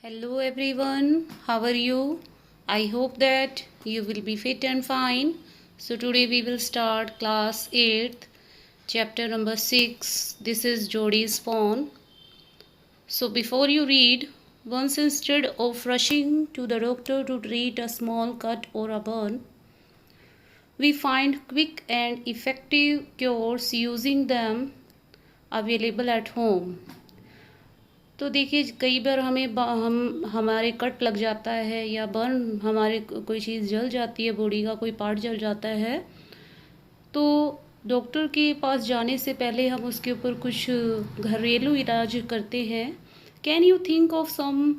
Hello everyone, how are you? I hope that you will be fit and fine. So today we will start class 8th, chapter number 6. This is Jodi's phone. So before you read, once instead of rushing to the doctor to treat a small cut or a burn, we find quick and effective cures using them available at home. तो देखिए कई बार हम हमारे cut लग जाता है या burn हमारे कोई चीज़ जल जाती है, बॉडी का कोई पार्ट जल जाता है, तो डॉक्टर के पास जाने से पहले हम उसके ऊपर कुछ घरेलू इलाज करते हैं। Can you think of some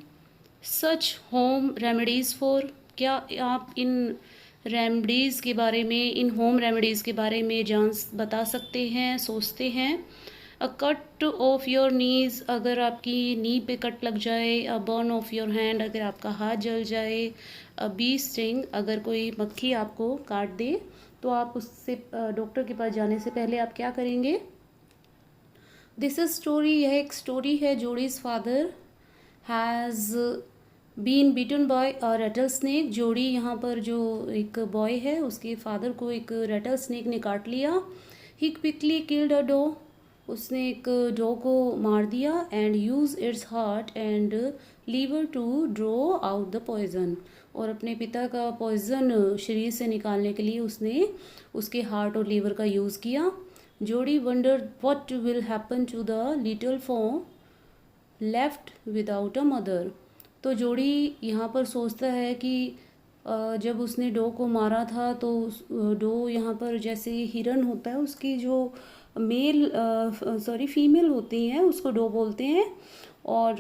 such home remedies for, क्या आप इन रेमेडीज़ के बारे में, इन होम रेमेडीज़ के बारे में बता सकते हैं, सोचते हैं? अ कट ऑफ योर नीज़, अगर आपकी नी पे कट लग जाए। A burn of your hand, अगर आपका हाथ जल जाए। अ बी स्टिंग, अगर कोई मक्खी आपको काट दे तो आप उससे डॉक्टर के पास जाने से पहले आप क्या करेंगे? दिस इज स्टोरी, यह एक स्टोरी है। Jody's father has been beaten by a rattlesnake. Jody यहाँ पर जो एक बॉय है उसके फादर को एक रेटल स्नेक ने काट लिया। He quickly killed a doe, उसने एक डॉग को मार दिया। And use its heart and liver to draw out the poison, और अपने पिता का पॉइजन शरीर से निकालने के लिए उसने उसके हार्ट और लीवर का यूज़ किया। Jody wonder what will happen to the little fawn left without a mother. तो जोड़ी यहाँ पर सोचता है कि जब उसने डो को मारा था तो डो यहाँ पर जैसे हिरन होता है, उसकी जो फीमेल होती हैं उसको डो बोलते हैं। और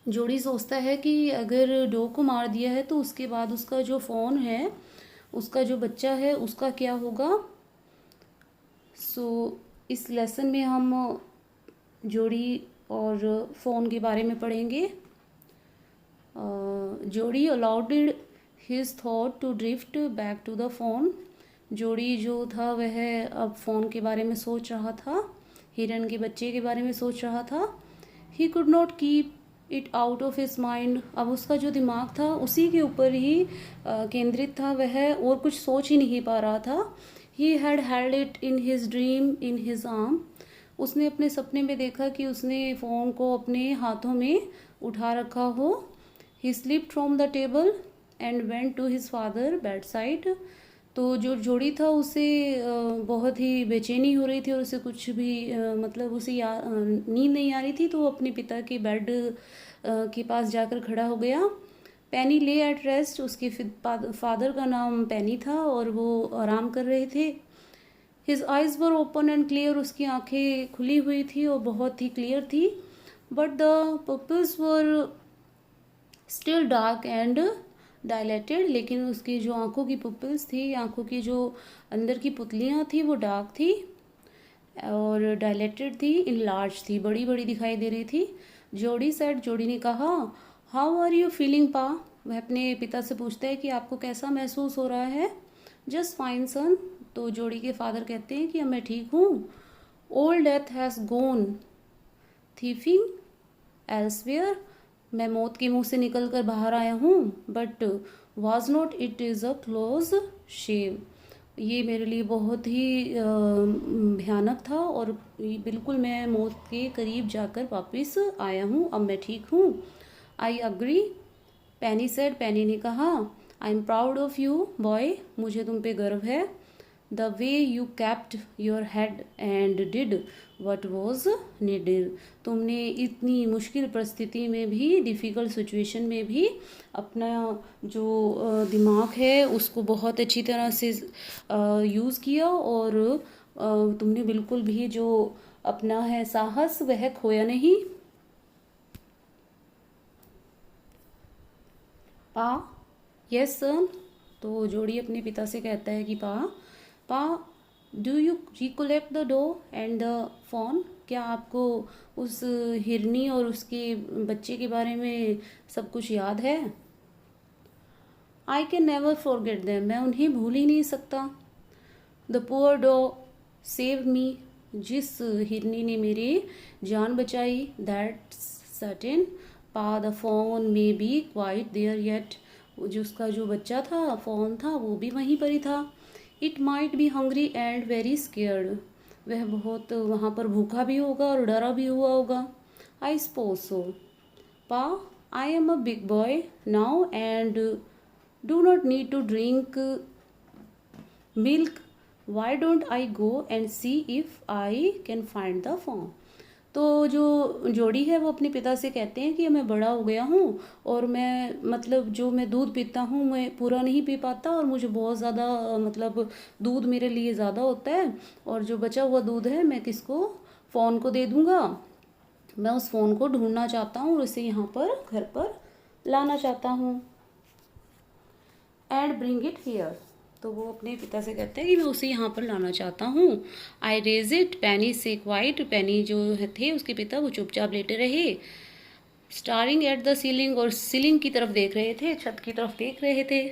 जोड़ी सोचता है कि अगर डो को मार दिया है तो उसके बाद उसका जो फॉन है, उसका जो बच्चा है, उसका क्या होगा। इस लेसन में हम जोड़ी और फ़ोन के बारे में पढ़ेंगे। Jody allowed his thought to drift back to the fawn. Jody जो था वह अब फ़ोन के बारे में सोच रहा था, हिरन के बच्चे के बारे में सोच रहा था। ही could not keep it out of his mind, अब उसका जो दिमाग था उसी के ऊपर ही केंद्रित था, वह और कुछ सोच ही नहीं पा रहा था। He had held it in his dream in his arm, उसने अपने सपने में देखा कि उसने फ़ोन को अपने हाथों में उठा रखा हो। He slipped from the table and went to his father bed side. तो जो जोड़ी था उसे बहुत ही बेचैनी हो रही थी और उसे कुछ भी मतलब उसे नींद नहीं आ रही थी, तो वो अपने पिता के बेड के पास जाकर खड़ा हो गया। पैनी ले एट रेस्ट, उसके फादर का नाम पैनी था और वो आराम कर रहे थे। His eyes were open and clear, उसकी आंखें खुली हुई थी और बहुत ही क्लियर थी। But the pupils were still dark and dilated, लेकिन उसकी जो आंखों की पुपिल्स थी, आंखों की जो अंदर की पुतलियाँ थी, वो डार्क थी और डायलेटेड थी, इनलार्ज थी, बड़ी बड़ी दिखाई दे रही थी। जोड़ी सेड, जोड़ी ने कहा, हाउ आर यू फीलिंग पा। वह अपने पिता से पूछता है कि आपको कैसा महसूस हो रहा है। जस्ट फाइन सन, तो जोड़ी के फादर कहते हैं कि मैं ठीक हूँ। Old death has gone thieving elsewhere, मैं मौत के मुंह से निकल कर बाहर आया हूँ। But was not it is a close shave, ये मेरे लिए बहुत ही भयानक था और बिल्कुल मैं मौत के करीब जाकर वापस आया हूँ, अब मैं ठीक हूँ। आई अग्री, पैनी सेड, पैनी ने कहा, I am proud of you boy, मुझे तुम पे गर्व है। The way you kept your head and did what was needed, तुमने इतनी मुश्किल परिस्थिति में भी, डिफ़िकल्ट सिचुएशन में भी अपना जो दिमाग है उसको बहुत अच्छी तरह से यूज़ किया और तुमने बिल्कुल भी जो अपना है साहस वह खोया नहीं। पा, यस सन, तो जोड़ी अपने पिता से कहता है कि pa do you recollect the doe and the fawn, क्या आपको उस हिरनी और उसके बच्चे के बारे में सब कुछ याद है। I can never forget them, मैं उन्हें भूल ही नहीं सकता। The poor doe save me, जिस हिरनी ने मेरी जान बचाई, that's certain. Pa the fawn may be quite there yet, जो उसका जो बच्चा था फ़ोन था वो भी वहीं पर ही था। It might be hungry and very scared, वह बहुत वहाँ पर भूखा भी होगा और डरा भी हुआ होगा। I suppose so. Pa, I am a big boy now and do not need to drink milk, why don't I go and see if I can find the fawn. तो जो जोड़ी है वो अपने पिता से कहते हैं कि मैं बड़ा हो गया हूँ और मैं मतलब जो मैं दूध पीता हूँ मैं पूरा नहीं पी पाता और मुझे बहुत ज़्यादा मतलब दूध मेरे लिए ज़्यादा होता है, और जो बचा हुआ दूध है मैं किसको, फ़ोन को दे दूँगा। मैं उस फ़ोन को ढूंढना चाहता हूँ और उसे यहाँ पर घर पर लाना चाहता हूँ। एंड ब्रिंग इट हियर, तो वो अपने पिता से कहते हैं कि मैं उसे यहाँ पर लाना चाहता हूँ। आई रेज इट, पैनी से क्वाइट, पैनी जो थे उसके पिता वो चुपचाप लेटे रहे, स्टारिंग एट द सीलिंग, और सीलिंग की तरफ देख रहे थे, छत की तरफ देख रहे थे।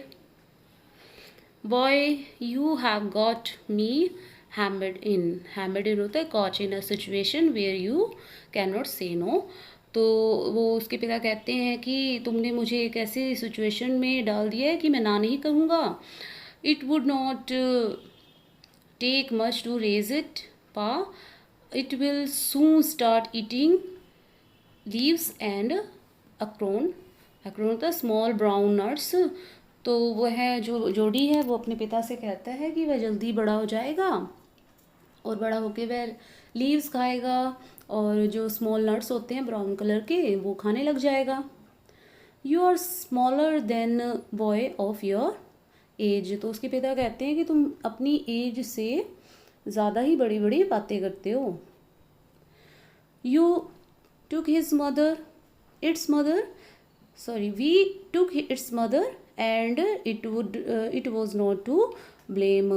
Boy you have got me hammered in, hammered in होता है caught in a situation where you can not say no. तो वो उसके पिता कहते हैं कि तुमने मुझे एक ऐसी सिचुएशन में डाल दिया है कि मैं ना नहीं कहूँगा। It would not take much to raise it, Pa, it will soon start eating leaves and acorn, acorn था स्मॉल ब्राउन नट्स। तो वह जो जोड़ी है वो अपने पिता से कहता है कि वह जल्दी बड़ा हो जाएगा और बड़ा होके वह लीव्स खाएगा और जो स्मॉल नट्स होते हैं ब्राउन कलर के वो खाने लग जाएगा। You are smaller than boy of your age, तो उसके पिता कहते हैं कि तुम अपनी एज से ज़्यादा ही बड़ी बड़ी बातें करते हो। You took his mother, its mother, sorry we took its mother and it was not to blame,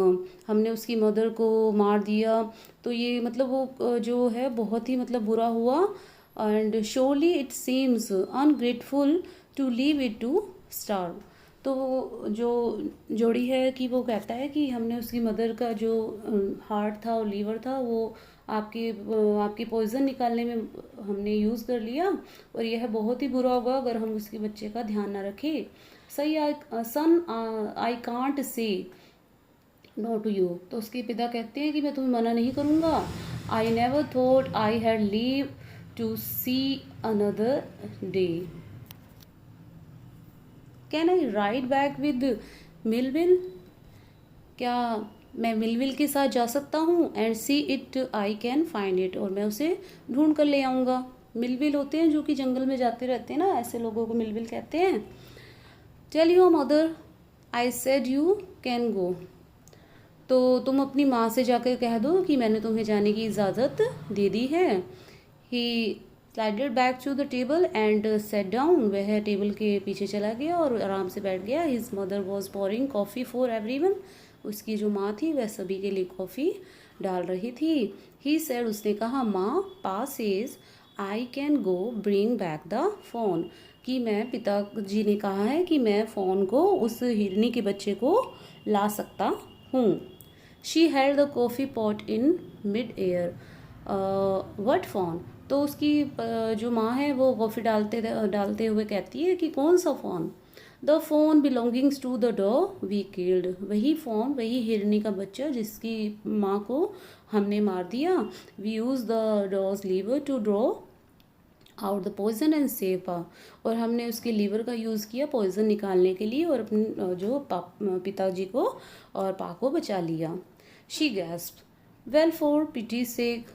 हमने उसकी मदर को मार दिया तो ये मतलब वो जो है बहुत ही मतलब बुरा हुआ। And surely it seems ungrateful to leave it to starve, तो जो जोड़ी है कि वो कहता है कि हमने उसकी मदर का जो हार्ट था और लीवर था वो आपके पॉइज़न निकालने में हमने यूज़ कर लिया और यह बहुत ही बुरा होगा अगर हम उसके बच्चे का ध्यान ना रखें। सही son I can't say no to you, तो उसके पिता कहते हैं कि मैं तुम्हें मना नहीं करूँगा। I never thought I had leave to see another day, can I ride back with Millwheel, क्या मैं मिलविल के साथ जा सकता हूँ। And see it I can find it, और मैं उसे ढूंढ कर ले आऊँगा। मिलविल होते हैं जो कि जंगल में जाते रहते हैं ना, ऐसे लोगों को मिलविल कहते हैं। Tell your mother I said you can go, तो तुम अपनी माँ से जाकर कह दो कि मैंने तुम्हें जाने की इजाज़त दे दी है। He slided back to the table and set down, वह टेबल के पीछे चला गया और आराम से बैठ गया। His mother was pouring coffee for everyone, उसकी जो माँ थी वह सभी के लिए कॉफ़ी डाल रही थी। ही सेड, उसने कहा, माँ पा says I can go bring back the phone, कि मैं पिताजी ने कहा है कि मैं फ़ोन को उस हिरनी के बच्चे को ला सकता हूँ। She had the coffee pot in mid air, what phone, तो उसकी जो माँ है वो कॉफ़ी डालते हुए कहती है कि कौन सा fawn. The fawn belongings to the dog we killed, वही फ़ोन, वही हिरनी का बच्चा जिसकी माँ को हमने मार दिया। We use the dog's liver to draw out the poison and save pa, और हमने उसके लीवर का यूज़ किया पॉइजन निकालने के लिए और अपने जो पिताजी को और पा को बचा लिया। She gasp, well for pity sake,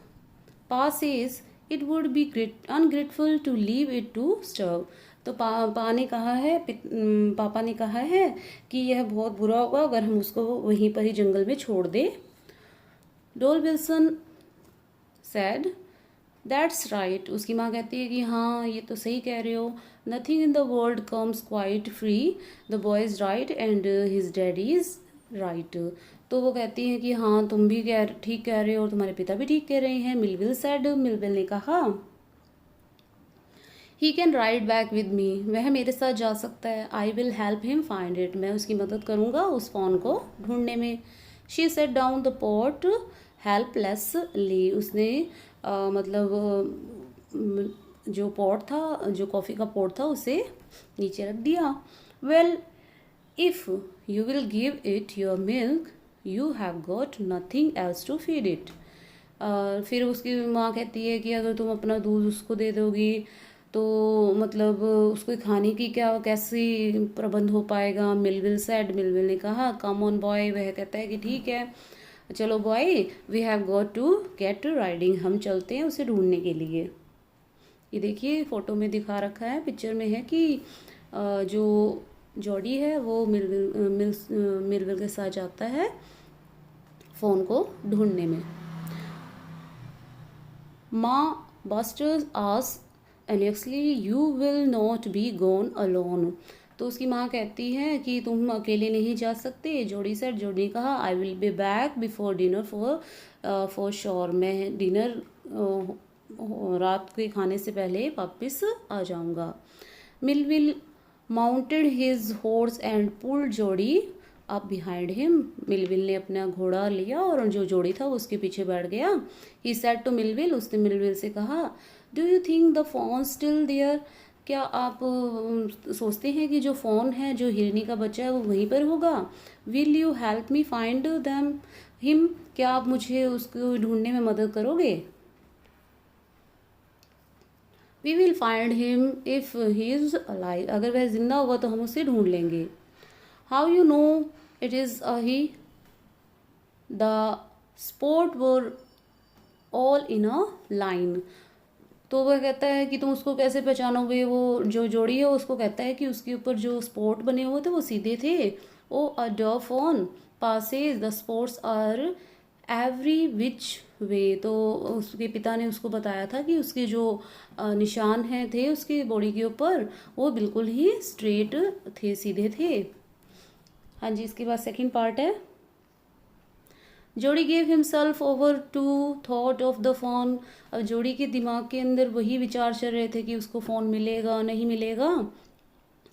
Pa says it would be ungrateful to leave it to starve, तो पा ने कहा है, पापा ने कहा है कि यह बहुत बुरा होगा अगर हम उसको वहीं पर ही जंगल में छोड़ दें। डोल विल्सन सैड, दैट्स राइट, उसकी माँ कहती है कि हाँ ये तो सही कह रहे हो। Nothing in the world comes quite free, the boy is right and his daddy is right, तो वो कहती हैं कि हाँ तुम भी ठीक कह रहे हो और तुम्हारे पिता भी ठीक कह रहे हैं। मिलविल सैड, मिलविल ने कहा, he can ride back with me, वह मेरे साथ जा सकता है। I will help him find it, मैं उसकी मदद करूँगा उस फ़ोन को ढूंढने में। She said down the pot helplessly, उसने मतलब जो पॉट था, जो कॉफ़ी का पॉट था, उसे नीचे रख दिया। Well if you will give it your milk you have got nothing else to feed it. फिर उसकी माँ कहती है कि अगर तुम अपना दूध उसको दे दोगी तो मतलब उसको खाने की क्या कैसी प्रबंध हो पाएगा। मिलविल सेड, मिलविल ने कहा कम ऑन बॉय। वह कहता है कि ठीक है चलो boy, we have got to get riding, हम चलते हैं उसे ढूंढने के लिए। ये देखिए फोटो में दिखा रखा है, पिक्चर में है कि जो जॉडी है वो मिलविल के साथ जाता है फ़ोन को ढूंढने में। माँ बस्टर्स आस एलेक्सली you will not be gone alone. तो उसकी माँ कहती है कि तुम अकेले नहीं जा सकते। जोड़ी सेड, जोड़ी ने कहा I will be back before dinner for sure, मैं डिनर रात के खाने से पहले वापस आ जाऊंगा। Millville mounted his horse and pulled जोड़ी अप बिहाइंड हिम। मिलविल ने अपना घोड़ा लिया और जो जोड़ी था वो उसके पीछे बैठ गया। ही सेड टू मिलविल, उसने मिलविल से कहा do you think the fawn still there, क्या आप सोचते हैं कि जो फ़ोन है, जो हिरनी का बच्चा है, वो वहीं पर होगा। Will you help me find them him, क्या आप मुझे उसको ढूंढने में मदद करोगे। We will find him if he is alive, अगर वह जिंदा होगा तो हम उसे ढूंढ लेंगे। How you know it is a he, the sport were all in a line. तो वह कहता है कि तुम उसको कैसे पहचानोगे। वो जो जोड़ी है उसको कहता है कि उसके ऊपर जो स्पॉट बने हुए थे वो सीधे थे। Oh a doff on passage the spots are every which way. तो उसके पिता ने उसको बताया था कि उसके जो निशान हैं थे उसकी बॉडी के ऊपर वो बिल्कुल ही स्ट्रेट थे, सीधे थे। हाँ जी, इसके बाद सेकंड पार्ट है। Jody gave himself over to thought of the fawn. अब जोड़ी के दिमाग के अंदर वही विचार चल रहे थे कि उसको फ़ोन मिलेगा नहीं मिलेगा।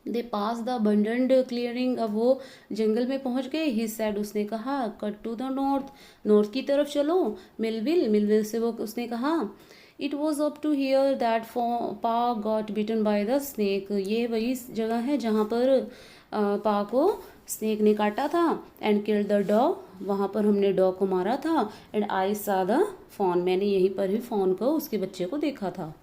दे पास द अबंडेंट क्लियरिंग, अब वो जंगल में पहुंच गए। ही सेड, उसने कहा cut to the north, north की तरफ चलो। मिलविल, मिलविल से वो उसने कहा it was up to here that Pa got bitten by the snake, ये वही जगह है जहाँ पर पा को स्नेक ने काटा था। एंड किल्ड द डॉग, वहाँ पर हमने डॉग को मारा था। एंड आई सा द फोन, मैंने यहीं पर ही फ़ोन को, उसके बच्चे को देखा था।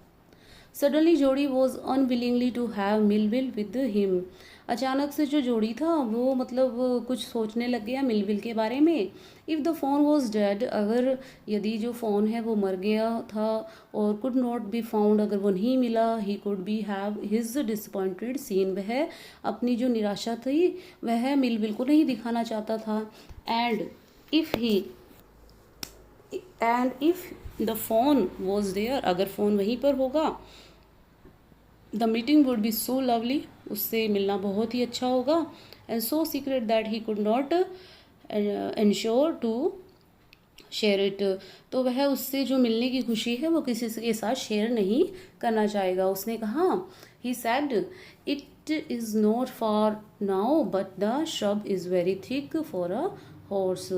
Suddenly Jody was unwillingly to have Millwheel with him. अचानक से जो जोड़ी था वो मतलब कुछ सोचने लग गया मिलविल के बारे में। If the fawn was dead, अगर यदि जो फ़ोन है वो मर गया था और कुड नॉट बी फाउंड, अगर वो नहीं मिला, he could be have his disappointed seen, वह अपनी जो निराशा थी वह मिलविल को नहीं दिखाना चाहता था। And if the fawn was there, अगर फ़ोन वहीं पर होगा, the meeting would be so lovely, उससे मिलना बहुत ही अच्छा होगा। And so secret that he could not ensure to share it, तो वह उससे जो मिलने की खुशी है वो किसी के साथ शेयर नहीं करना चाहेगा। उसने कहा he said it is not for now but the shrub is very thick for a horse.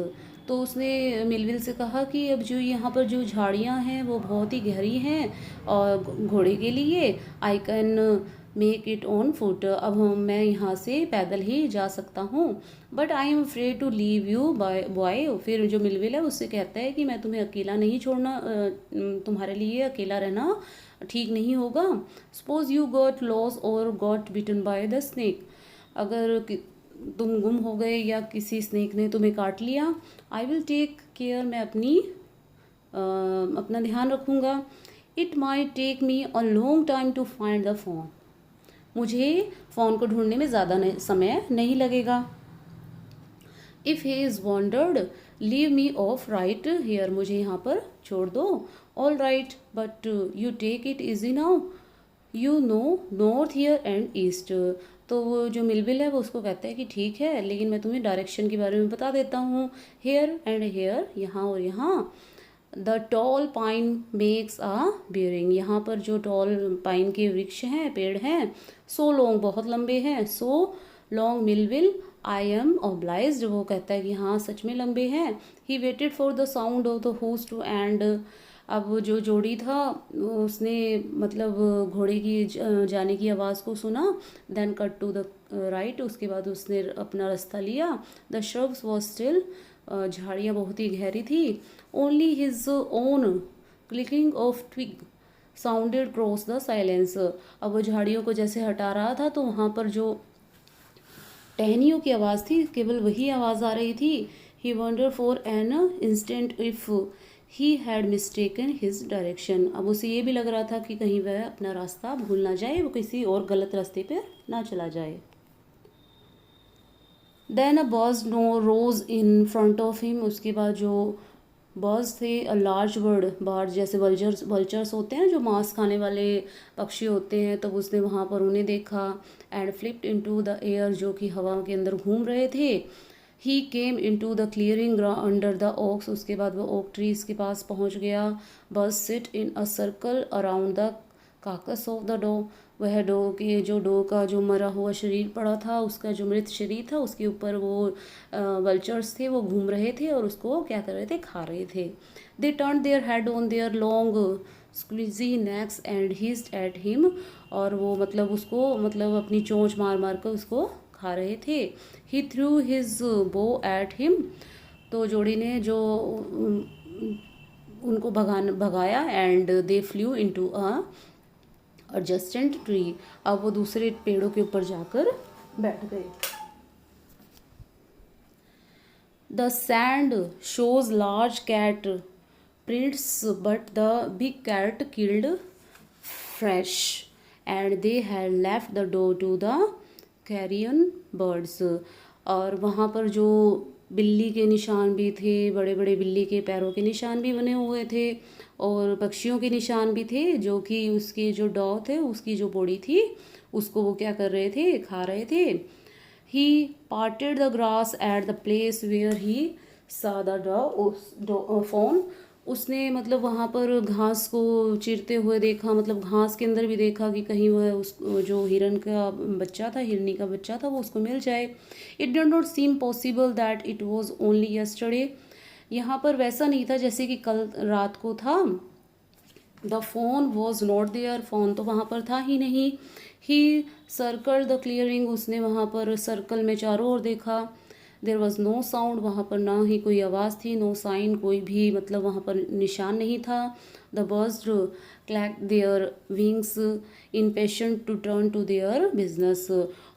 तो उसने मिलविल से कहा कि अब जो यहाँ पर जो झाड़ियाँ हैं वो बहुत ही गहरी हैं और घोड़े के लिए I can make it on foot, अब मैं यहाँ से पैदल ही जा सकता हूँ। But I am afraid to leave you by boy, फिर जो मिलविल है उससे कहता है कि मैं तुम्हें अकेला नहीं छोड़ना, तुम्हारे लिए अकेला रहना ठीक नहीं होगा। सपोज यू गॉट लॉस और got bitten by the snake, अगर तुम गुम हो गए या किसी स्नेक ने तुम्हें काट लिया, आई विल टेक केयर, मैं अपना ध्यान रखूँगा। It might take me a long time to find the fawn, मुझे फ़ोन को ढूंढने में ज़्यादा समय नहीं लगेगा। If he is wandered leave me off right here, मुझे यहाँ पर छोड़ दो। All right but you take it easy now, you know north here and east. तो वो जो मिलविल है वो उसको कहता है कि ठीक है, लेकिन मैं तुम्हें डायरेक्शन के बारे में बता देता हूँ। हेयर एंड हेयर, यहाँ और यहाँ। The tall pine makes a bearing, यहाँ पर जो टॉल पाइन के वृक्ष हैं, पेड़ हैं, सो लॉन्ग, बहुत लंबे हैं। So long Millwheel I am obliged, वो कहता है कि हाँ सच में लंबे हैं। He waited for the sound of the hoofs to end अब वो जो जोड़ी था उसने मतलब घोड़े की जाने की आवाज़ को सुना। Then cut to the right, उसके बाद उसने अपना रास्ता लिया। द श्रब्स वॉज स्टिल, झाड़ियाँ बहुत ही गहरी थी। Only his own clicking of twig sounded cross the silence. अब वो झाड़ियों को जैसे हटा रहा था तो वहाँ पर जो टहनियों की आवाज़ थी केवल वही आवाज़ आ रही थी। He wonder for an instant if he had mistaken his direction. अब उसे ये भी लग रहा था कि कहीं वह अपना रास्ता भूल ना जाए, वो किसी और गलत रास्ते पर ना चला जाए। Then a bird no rose in front of him, उसके बाद जो बर्ड्स थे, अ लार्ज बर्ड जैसे वल्चर्स होते हैं जो मांस खाने वाले पक्षी होते हैं, तब उसने वहाँ पर उन्हें देखा। And flipped into the air, जो कि हवा के अंदर घूम रहे थे। He came into the clearing under the oaks, उसके बाद वो ओक ट्रीज के पास पहुँच गया। Birds sit in a circle around the carcass of the doe, वह डो का जो मरा हुआ शरीर पड़ा था, उसका जो मृत शरीर था उसके ऊपर वो वल्चर्स थे वो घूम रहे थे और उसको क्या कर रहे थे, खा रहे थे। They turn their head on their long squeezy necks and hissed at him, और वो मतलब उसको मतलब अपनी चोंच मार मार कर उसको खा रहे थे। He threw his bow at him, तो जोड़ी ने जो उनको भगाया। And they flew into a adjacent tree, अब वो दूसरे पेड़ों के ऊपर जाकर बैठ गए। The sand shows large cat prints but the big cat killed fresh and they had left the door to the carrion birds, और वहाँ पर जो बिल्ली के निशान भी थे, बड़े बड़े बिल्ली के पैरों के निशान भी बने हुए थे और पक्षियों के निशान भी थे, जो कि उसके जो डॉ थे उसकी जो बॉडी थी उसको वो क्या कर रहे थे, खा रहे थे। He parted the grass at the place where he saw the डॉ फोन, उसने मतलब वहाँ पर घास को चीरते हुए देखा, मतलब घास के अंदर भी देखा कि कहीं वह उस जो हिरन का बच्चा था, हिरनी का बच्चा था, वो उसको मिल जाए। It did not seem possible that it was only yesterday, यहाँ पर वैसा नहीं था जैसे कि कल रात को था। The fawn was not there, fawn तो वहाँ पर था ही नहीं। ही सर्कल द क्लियरिंग, उसने वहाँ पर सर्कल में चारों ओर देखा। देर वॉज नो साउंड, वहाँ पर ना ही कोई आवाज़ थी। नो साइन, कोई भी मतलब वहाँ पर निशान नहीं था। The birds clack their wings impatient to turn to their business,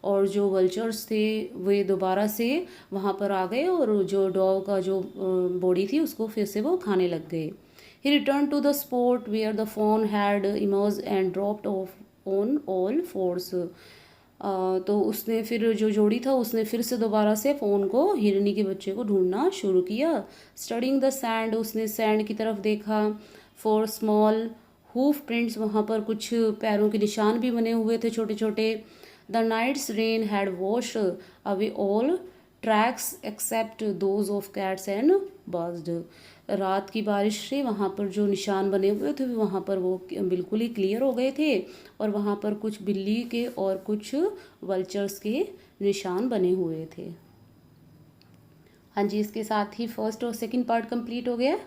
और जो वल्चर्स थे वे दोबारा से वहाँ पर आ गए और जो डॉग का जो बॉडी थी उसको फिर से वो खाने लग गए। He returned to the spot where the fawn had emerged and dropped off on all fours. तो उसने फिर जो जोड़ी था उसने फिर से दोबारा से फ़ोन को, हिरनी के बच्चे को ढूंढना शुरू किया। स्टडिंग द सैंड, उसने सैंड की तरफ देखा। फॉर स्मॉल हूफ प्रिंट्स, वहाँ पर कुछ पैरों के निशान भी बने हुए थे छोटे छोटे। The night's rain had washed away all tracks except those of cats and birds, रात की बारिश से वहाँ पर जो निशान बने हुए थे वहाँ पर वो बिल्कुल ही क्लियर हो गए थे, और वहाँ पर कुछ बिल्ली के और कुछ वल्चर्स के निशान बने हुए थे। हाँ जी, इसके साथ ही फर्स्ट और सेकंड पार्ट कंप्लीट हो गया।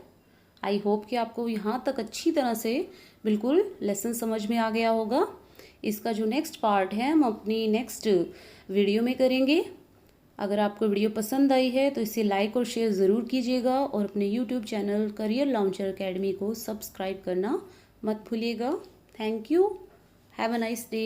आई होप कि आपको यहाँ तक अच्छी तरह से बिल्कुल लेसन समझ में आ गया होगा। इसका जो नेक्स्ट पार्ट है हम अपनी नेक्स्ट वीडियो में करेंगे। अगर आपको वीडियो पसंद आई है तो इसे लाइक और शेयर ज़रूर कीजिएगा, और अपने YouTube channel career launcher academy को सब्सक्राइब करना मत भूलिएगा। Thank you, have a nice day.